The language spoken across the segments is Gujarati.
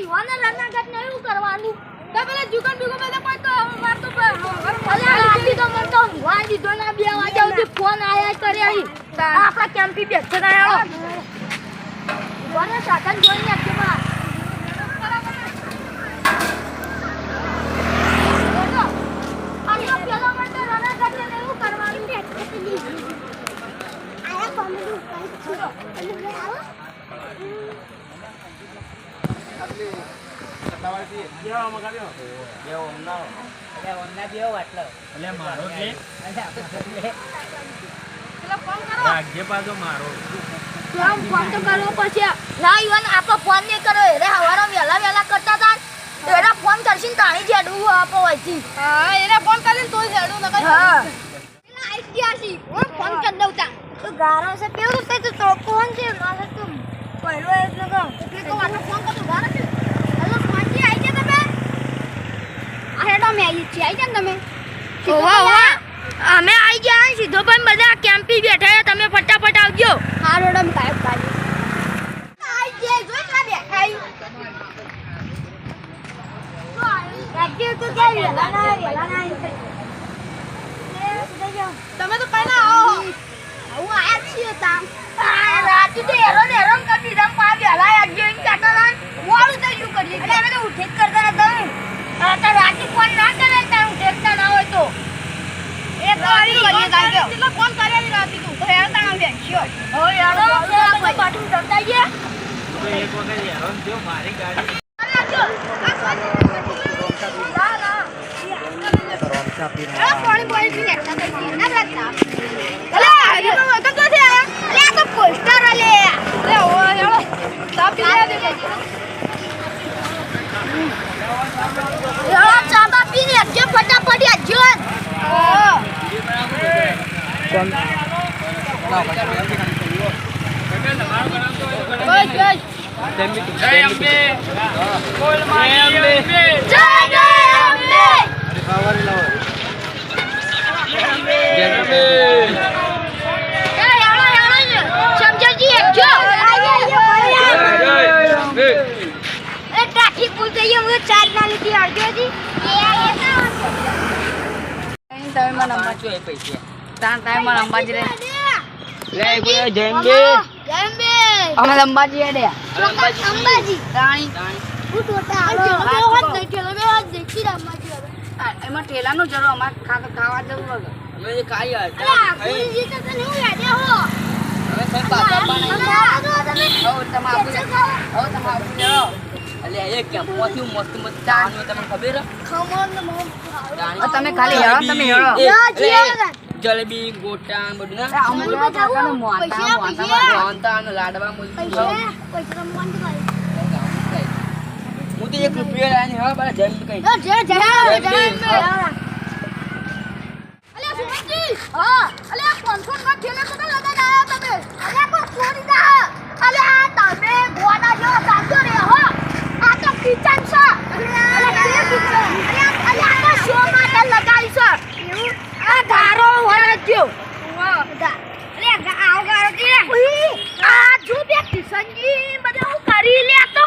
ઈવાને રનાગત ને એવું કરવાનું તો પેલા જુગન બિગો બધા કોઈ તો માર તો અલે રાતી તો મન તો વાંજી દો ના 2 વાગે સુધી ફોન આયા કરે અહીં આપડા કેમ્પી બેઠે ના આવો ઈવાને સાધન જોઈને આપજો માં ફોન નહીં કરો રે હવારો વેલા કરતા હતા એરા ફોન કરશીને તાણી જેડું આપો હોયથી હા એરા ફોન કરીને તોય જેડું નકર હા એલા આઈડિયાસી હું ફોન કરી દઉં તા તો ગારો છે કેવું છે તો કોણ છે મારે તો પહેલો એટલે તો વાટો ફોન કર તો ગારો છે હેલો ફોનજી આઈ ગયા તમે આ હેડો મે આવી છે આઈ ગયા તમે ઓવા અમે આઈ ગયા સીધો પણ બધા કેમ્પી બેઠા તમે ફટાફટ આવજો હા હેડો મે કાય કાય આઈ ગયા જોઈ કા બેઠા રાજ્ય તો કે વેલા ના તમે તો કઈ ના આવો હું આયા છીએ તા રાત તો હેરાન કરી દમ પા વેલા આજ્યો ઇન કાટા વાળું તો શું કરીએ એટલે અમે તો ઉઠે જ કરતા હતા આ રાતી ફોન ના કરે તાર ઉઠેતા ના હોય તો એ કરી કરીએ કાંઈ કેટલો ફોન કર્યા રાતી તું તો હેરાન તાણ બેઠ્યો હો યાર આપણે પાટું ડરતા ગયા તો એક વખત હેરાન થયો મારી ગાડી પાણી પી એકતા થઈ ના રાખતા અલે આ તો તો છે અલે આ તો પોસ્ટર અલે લે ઓ હેળો તાપી લે દે હેળો ચાબા પી ને જે ફટાફટ આજો કોણ બસ જય અંબે બોલ મારી અંબે જય જય અંબે જય અંબે સમજાજી એકજો જય એ ટ્રાફિક પુલ થઈ ગયો હું ચાર્જ ના લીધી અડધો હતી તમે મને અંબા જો પૈસા તાન ટાઈમ માં અંબાજી રે લે બોલ જય અંબે જય અંબે અમે અંબાજી હેડે અંબાજી તાણી હું ટોટા આવો હોત દેખેલો મે આજ દેખી અંબાજી હવે એમાં ઠેલાનું જરો અમાર ખાવા જવું વગર અમે કાઈ અરે ગુરુજી તો તને હું યાદ હો હવે સાહેબ પાછા તમે તમે આપું જરો અલે એક કેમ મોથી મસ્ત મસ્ત ચાવાનું તમને ખબર ખમણ ને મોમ તમે ખાલી હેળો તમે હેળો જલેબી ગોટા બધું ના અમે તો કાકાનું મોહનતા અને લાડવા પૈસા રમવાનું ભાઈ હું તો 1 રૂપિયો લાવીને હવે બરા જમ કઈ જય અલે સુમનજી હા અલે આ 500 માં થેલે કદા લગાડ્યા તમે અલે પણ છોડી દા અલે આ તમે ગોડા જો સાચો રે હો આ તો કિચન છે અલે કે કિચન અલે આ તો શો માટે લગાઈ છે એવું આ ગારો વળજો અલે આવ ગારો કે આ જો બે કિશનજી બધા હું કરી લે તો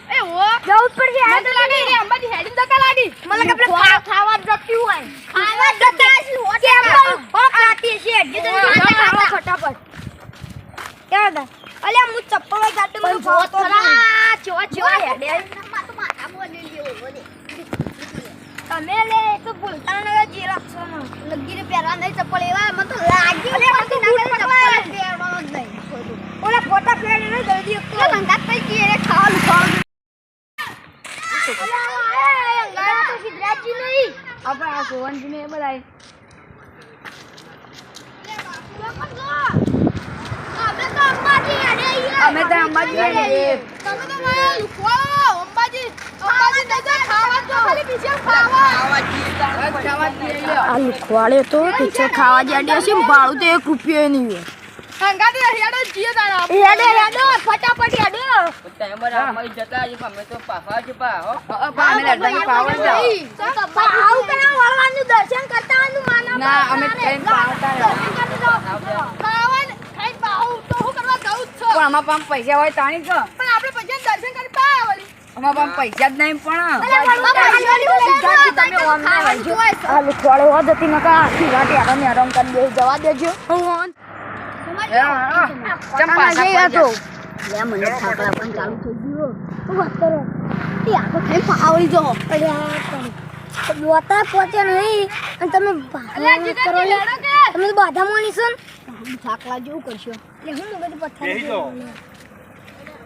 એ ઓ જવું પડશે આ તો લાગે રે અંબાજી હેડી દકા લાડી મને કે આપણે ખાવા જતી હોય ખાવા જતા છે કે હો ખાતી છે હેડી તો ખાવા ફટાફટ કેવા દા અલે હું ચપ્પલ ગાડી મને ફોટો ચો હેડે તો માથા બોલી લેવો બોલે તમે લે તો બોલતા ન જે રાખશો ને લગીને પહેરવા નહીં ચપ્પલ એવા મને તો લાગ્યું લે મને તો ચપ્પલ પહેરવાનો જ નહીં ઓલા ફોટા ફ્રેન્ડ ને જલ્દી તો ધંધા થઈ ગઈ રે ખાવાનું આપણે આ સોવનજી ને બધાય અમે તો અંબાજી હેડે તમે તો મારા લુખવાઓ અંબાજી નહીં તો ખાવા તો ખાલી પીછે ખાવા આ લુખવાડે તો પીછે ખાવા જાય છે ભાડું તો 1 રૂપિયો નહીં હોય હંગાતી હેડો જીએ તારા હેડો ફટાફટ હેડો ટાઈમ પર અમારી જતા જ અમે તો પાફા જ પા હો અમે લડવાની પાવર જાવ આવું કરા વળવાનું દર્શન કરતા આનું માના ના અમે કઈ પાવતા ખાવાનું ખાઈ પાઉ તો હું કરવા જાઉં જ છું પણ આમાં પૈસા હોય તાણી તો પણ આપણે પછી દર્શન કરી પાવ અમારા પાસે પૈસા જ નહીં પણ તમે ઓનલાઈન આવજો આ લુખવાડો હોત હતી નકા આખી રાત યાર આરામ કરી દે જવા દેજો ચમ પાછા તો લે મને થાકલા પણ ચાલુ થઈ ગયો હું વાત કરો એ આખો ખાઈ પાવડી જો અરે લોતા પહોંચે નહીં અને તમે કરો તમે તો બાધા મોની છો થાકલા જેવું કરશો એટલે હું બધું પથ્થર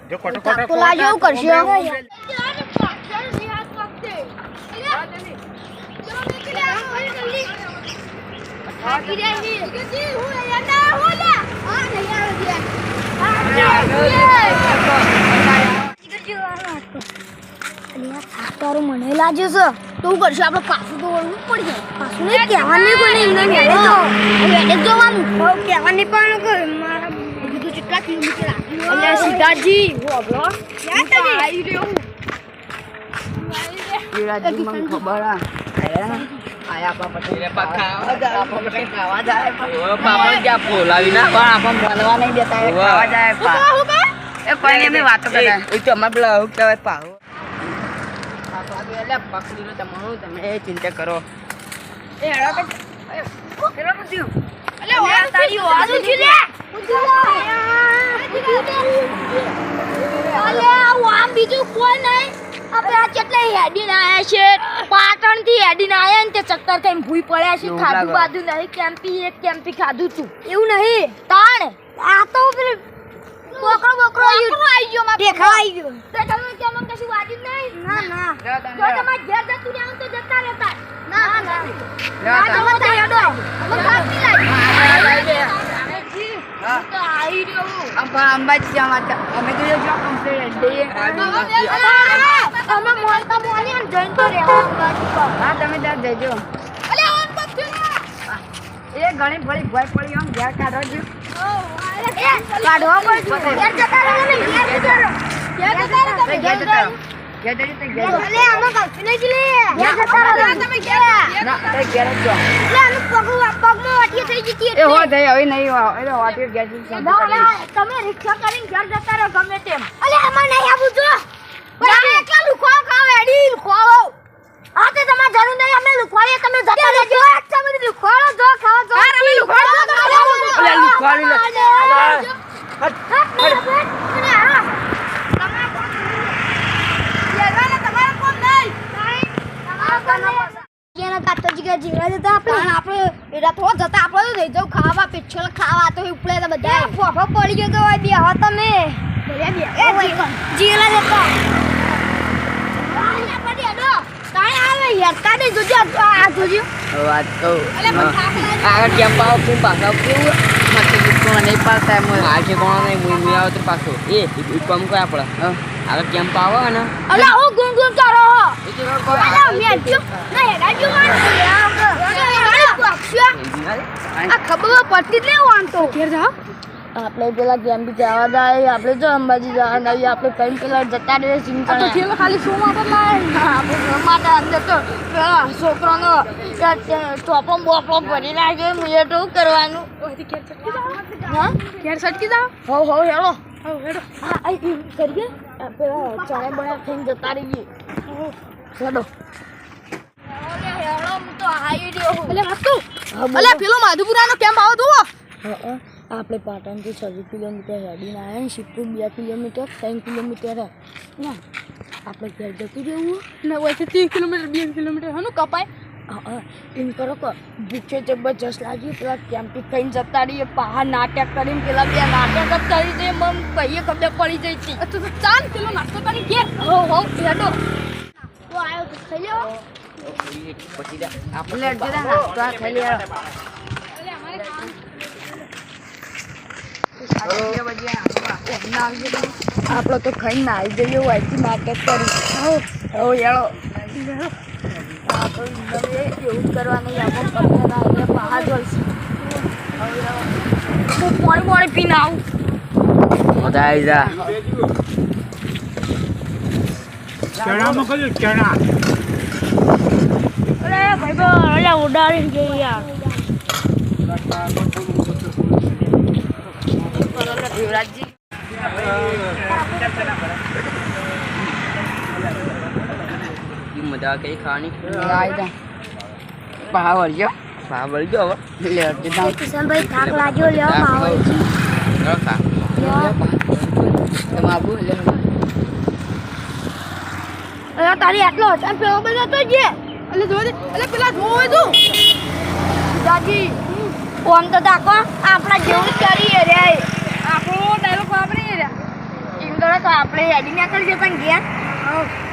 જો કોટો કોટો થાકલા જેવું કરશો તારું મને લાગે છે તો હું કરશું આપણે પાછું તો વળવું જ પડશે પાછું નહીં કહેવાની કોઈ નહીં જોવાનું કહેવાની પણ મારા બીજું કેટલા કિલોમીટર એટલે સીતાજી આવી રહ્યો વિરાજી મને ખબર આયા ખાવા જાય પાપા જ્યાં બોલાવી ના પણ આપણને ભણવા નહીં દેતા એ ખાવા જાય એ કોઈ નહીં અમે વાતો કરતા એ તો અમારે પેલા શું કહેવાય પાહો એટલે પકડી લો તમારું તમે એ ચિંતા કરો એ હેડો કે હેડો કે થયું અલે ઓર તારી ઓર ઉઠી લે અલે આમ બીજું કોઈ નહીં આપણે આ કેટલા હેડીને આયા છે પાટણ થી હેડીને આયા ને તે ચક્કર થઈને ભૂઈ પડ્યા છે ખાધું બાધું નહીં કેમ્પી ખાધું તું એવું નહીં તાણ આ તો પેલું બોકરો આવી ગયો માં દેખા આવી ગયો તે તમે કેમ કશું વાજ્યું નહીં ના જો તમાર ઘેર જતું રહ્યા તો જતા રહેતા ના તમે તો હેડો અમે કાપી લાગી હા તો આવી રહ્યો અંબાજી જવા અમે તો જો કમ્પ્લીટ દઈએ અમે મોલતા મોલી અને જઈને તો રહેવા હા તમે ત્યાં જજો અલે ઓન બચ્ચો એ ઘણી ભળી ભય પડી આમ ઘેર કાઢો જો કાઢવા પડશે ઘેર જતા રહો ને ઘેર જતા રહો ઘેર જતા રહો તમે ઘેર જતા રહો અલે આનો કાફી નહીં લે ઘેર જતા રહો તમે ઘેર ના એ ઘેર જ જો અલે આનો પગમાં વાટી થઈ જતી એ હો થઈ હવે નહીં એ વાટી ઘેર જઈ તમે રિક્ષા કરીને ઘેર જતા રહો ગમે તેમ અલે આમાં નહીં આવું જો બરાબર એકલા લુખવાઓ ખાવ એડી લુખવાઓ આ તે તમાર જરૂર નહીં અમે લુખવાઈએ તમે જતા રહેજો અચ્છા બધી લુખવાઓ જો ખાવા જો અમે લુખવાઓ અલે લુખવાડી લે ખાવા પીછળ ખાવા તો ઉપડે તો બધા ફોફો પડી ગયો તો બે હો તમે જીલા જતા હેરતા નહીં જોજો આ જોજો વાત કહું આગળ કેમ પાવ તું પાછા કેવું મારે દુકાન નહીં પાડતા એમ આજે કોણ નહીં મુઈ આવે તો પાછો એ કામ કરે આપણે આગળ કેમ પાવ ને અલા હું ગુંગુમ કરો અલા મેજો ના હેડાજો માર આ ખબર પડતી જ નહીં વાંતો ઘેર જા આપણે પેલા ગેમ બી જવા જાય આપણે જો અંબાજી જવા જાય આપણે કઈ પેલા જતા રહે સિંગ તો થેલો ખાલી શું માટે લાય આપણે શું માટે અંદર તો પેલા છોકરાનો ટોપો બોપો ભરી લાગે મુએ તો કરવાનું હા ઘેર સટકી જાવ હો હેડો હા આ કરીએ પેલા ચારે બળા થઈને જતા રહીએ હેડો તો હાઈ રહ્યો એટલે હતું અલે પેલો માધુપુરાનો કેમ્પ આવો તું આપણે પાટણથી 26 કિલોમીટર હેડીને આવ્યા ને સિદ્ધપુર 2 કિલોમીટર 3 કિલોમીટર ના આપણે ઘેર જતું રહેવું ને વચ્ચે 30 કિલોમીટર 2 કિલોમીટર હનું કપાય એમ કરો કે ભૂખે જબરજસ્ત લાગી પેલા કેમ્પિંગ થઈને જતા રહીએ પહાડ નાટક કરીને પેલા બે નાટક જ કરી દે મમ કહીએ ખબર પડી જઈ હતી તો ચાલ પેલો નાસ્તો કરી ઘેર હો હેડો તો આવ્યો તો ખાઈ લેવો પછી આપણે જરા નાસ્તો ખાઈ લે આપણે તો ખાઈને આવી જઈએ વાયથી નાટક કરી હો યાળો એવું કરવાનું આપણે પગના પહાડ જોઈશું હું પાણી પીને આવું મજા આવી જા ચણામાં કયું ચણા અરે ભાઈ ઉડાડી ગઈ યાર યુવરાજજી દવા કઈ ખાવાની આવી જા પા વળજો હા વળજો હવે લે સીધા કિશનભાઈ થાક લાગ્યો લેવા માવો ખા તમે આબુ લે અરે તારી આટલો હસાન પેલો બધો તો જે એટલે જો દે એટલે પેલા જોવે તું દાદી ઓમ તો તાકો આપણા જેવું જ કરીએ રે આપણો ડાયલોગ વાપરીએ રે ઇન્દોર તો આપણે હેડી ના કરજે પણ ગયા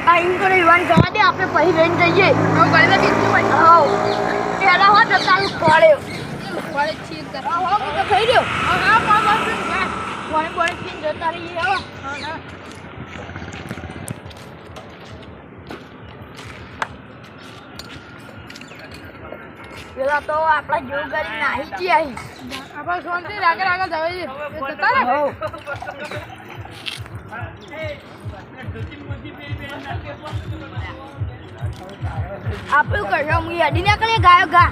આ ઇન્દોર યુવાન જવા દે આપણે પછી લઈને જઈએ હવે ગળે બીજું હોય હા પેલા હો તો ચાલુ પડ્યો પડે ચીર કર હા તો થઈ ગયો હા બસ કોણે કોણે ચીન જતા રહીએ હો હા પેલા તો આપણા જેવું કરી નાહી જ આવી આપણે શાંતિ આગળ આગળ જવાય જતા રહે આપણે કરશો હું હેડી ના કરીએ ગાયો ગા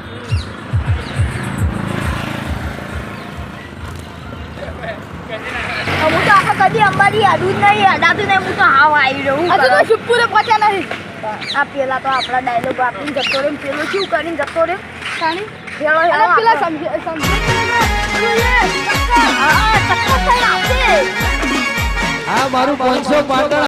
હું તો આપણે કદી અંબાજી હેડું જ નહીં હેડાતું નહીં હું તો હાવ આવી રહ્યું હજુ તો શિવપુરે પહોંચ્યા નહીં આ પેલા તો આપણા ડાયલોગ આપીને જતો રહ્યો પેલો શું કરીને જતો રહ્યો કાણી પેલા સમજે આ મારું 500 પાટણ